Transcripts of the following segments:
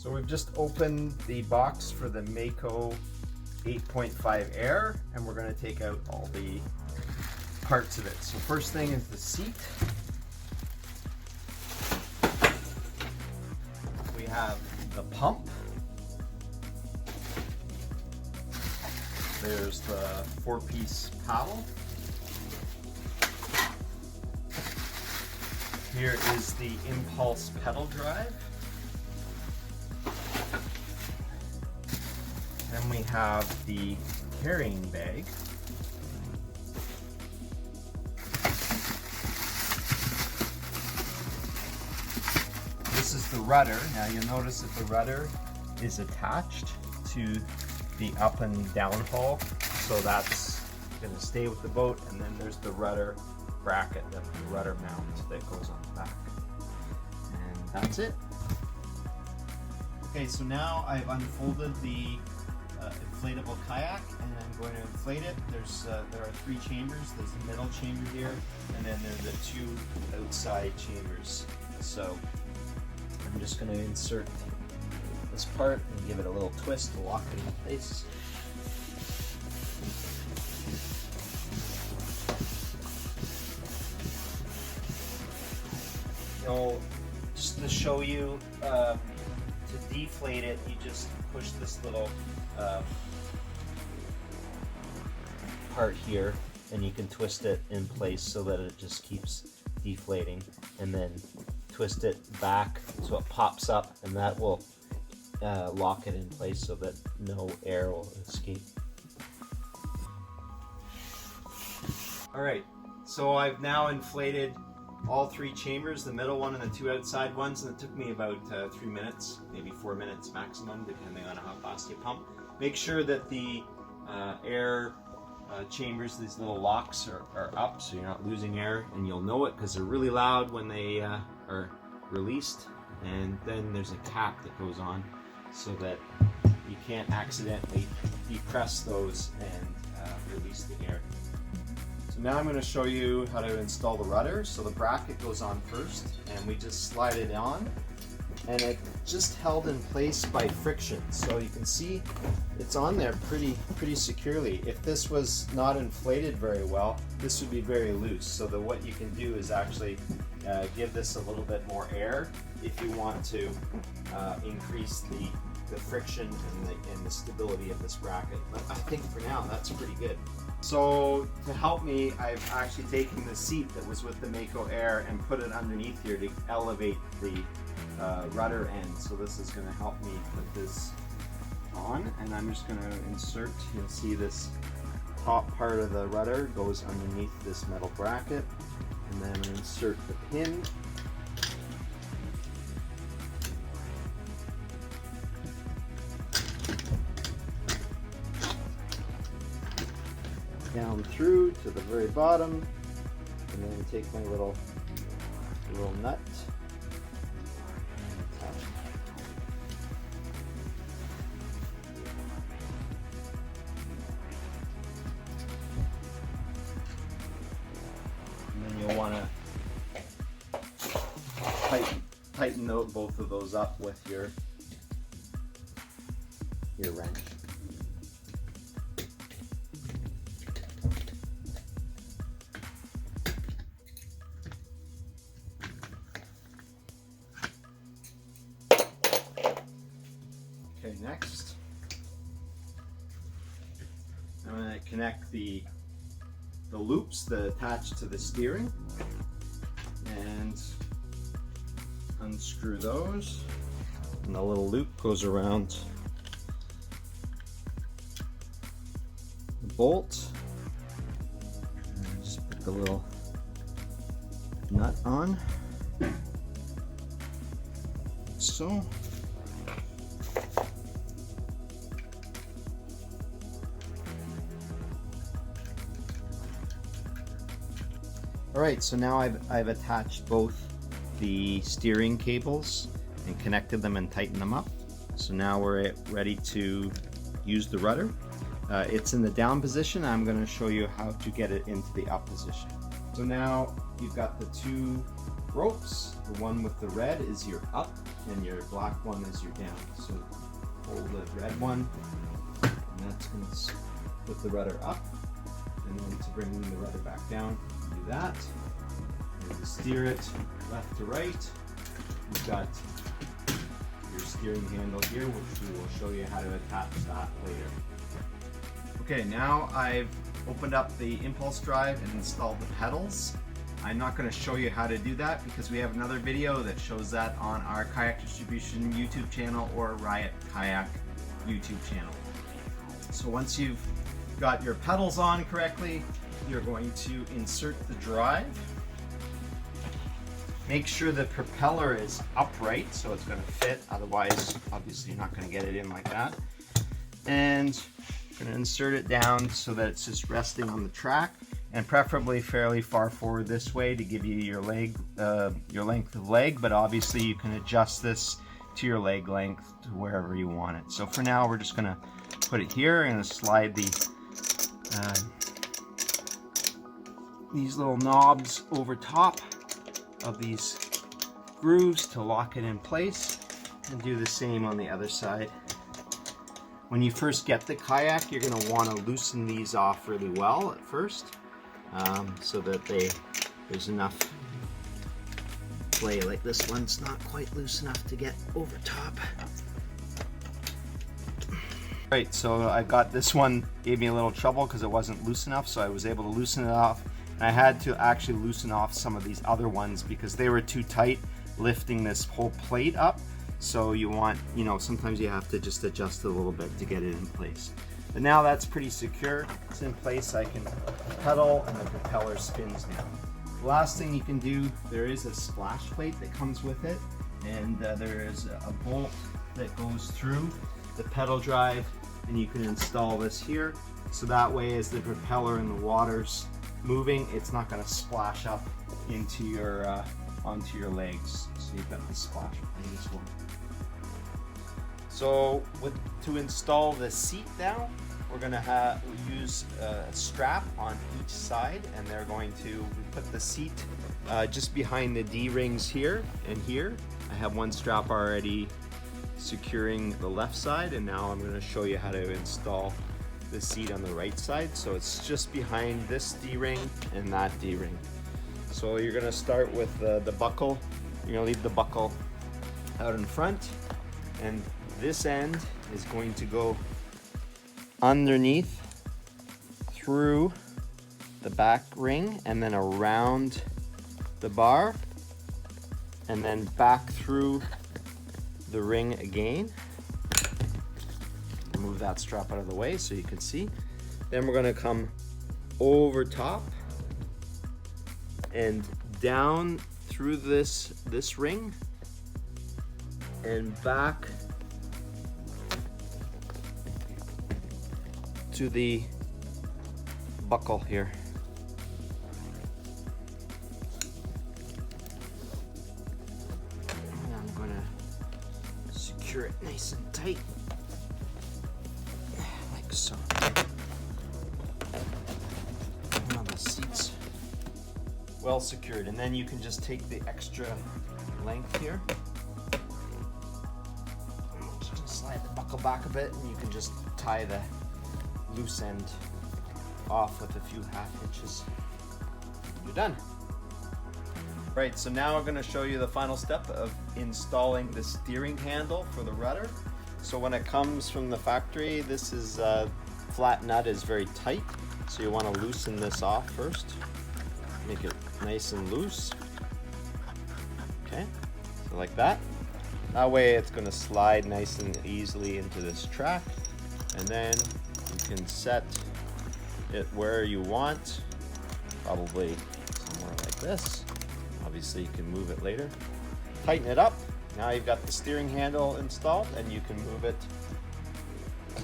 So we've just opened the box for the Mako 8.5 Air, and we're going to take out all the parts of it. So first thing is the seat. We have the pump. There's the 4-piece paddle. Here is the impulse pedal drive. Then we have the carrying bag. This is the rudder. Now you'll notice that the rudder is attached to the up and down hull, so that's going to stay with the boat. And then there's the rudder bracket, the rudder mount that goes on the back. And that's it. Okay, so now I've unfolded the inflatable kayak, and I'm going to inflate it. There are 3 chambers. There's the middle chamber here, and then there are the 2 outside chambers. So I'm just going to insert this part and give it a little twist to lock it in place. Just to show you, to deflate it, you just push this little part here, and you can twist it in place so that it just keeps deflating, and then twist it back so it pops up, and that will lock it in place so that no air will escape. Alright, so I've now inflated all 3 chambers, the middle one and the 2 outside ones, and it took me about 3 minutes, maybe 4 minutes maximum, depending on how fast you pump. Make sure that the air chambers, these little locks, are up so you're not losing air, and you'll know it because they're really loud when they are released. And then there's a cap that goes on so that you can't accidentally depress those and release the air. So now I'm going to show you how to install the rudder. So the bracket goes on first, and we just slide it on, and it's just held in place by friction. So you can see it's on there pretty securely. If this was not inflated very well, this would be very loose. So what you can do is actually give this a little bit more air if you want to increase the friction and the stability of this bracket. But I think for now that's pretty good. So to help me, I've actually taken the seat that was with the Mako Air and put it underneath here to elevate the rudder end. So this is going to help me put this on, and I'm just going to insert. You'll see this top part of the rudder goes underneath this metal bracket, and then I'm going to insert the pin. Down through to the very bottom, and then take my little nut and attach it. And then you'll want to tighten both of those up with your wrench. Okay, next I'm going to connect the loops that attach to the steering and unscrew those, and the little loop goes around the bolt, and just put the little nut on, like so. Alright, so now I've attached both the steering cables and connected them and tightened them up. So now we're ready to use the rudder. It's in the down position. I'm going to show you how to get it into the up position. So now you've got the 2 ropes. The one with the red is your up and your black one is your down. So hold the red one, and that's going to put the rudder up, and then to bring the rudder back down, do that. And to steer it left to right, you've got your steering handle here, which we will show you how to attach that later. Okay, now I've opened up the impulse drive and installed the pedals. I'm not going to show you how to do that because we have another video that shows that on our Kayak Distribution YouTube channel or Riot Kayak YouTube channel. So once you've got your pedals on correctly, you're going to insert the drive. Make sure the propeller is upright so it's going to fit, otherwise obviously you're not going to get it in like that. And I'm going to insert it down so that it's just resting on the track, and preferably fairly far forward this way to give you your leg, your length of leg, but obviously you can adjust this to your leg length to wherever you want it. So for now we're just going to put it here and slide these little knobs over top of these grooves to lock it in place, and do the same on the other side. When you first get the kayak, you're going to want to loosen these off really well at first, so that there's enough play. Like this one's not quite loose enough to get over top. Right, so I got this one, gave me a little trouble because it wasn't loose enough, so I was able to loosen it off. And I had to actually loosen off some of these other ones because they were too tight, lifting this whole plate up. So you want, sometimes you have to just adjust it a little bit to get it in place. But now that's pretty secure. It's in place. I can pedal and the propeller spins now. The last thing you can do, there is a splash plate that comes with it, and there is a bolt that goes through the pedal drive, and you can install this here. So that way, as the propeller in the water's moving, it's not going to splash up into your onto your legs. So you've got the splash plate as well. So to install the seat now, we're going to use a strap on each side, and they're going to put the seat just behind the D-rings here and here. I have one strap already securing the left side, and now I'm going to show you how to install the seat on the right side. So it's just behind this D-ring and that D-ring. So you're going to start with the buckle. You're going to leave the buckle out in front, and this end is going to go underneath through the back ring and then around the bar and then back through the ring again. Move that strap out of the way so you can see. Then we're going to come over top and down through this ring and back to the buckle here. And I'm going to secure it nice and tight, like so. Now the seat's well secured, and then you can just take the extra length here, just slide the buckle back a bit, and you can just tie the loose end off with a few half hitches. You're done. Right, so now I'm going to show you the final step of installing the steering handle for the rudder. So when it comes from the factory, this is flat nut is very tight, so you want to loosen this off first. Make it nice and loose. Okay, so like that. That way it's going to slide nice and easily into this track, and then you can set it where you want, probably somewhere like this. Obviously you can move it later. Tighten it up. Now you've got the steering handle installed, and you can move it to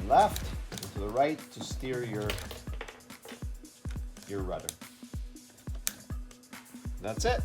the left and to the right to steer your rudder. That's it.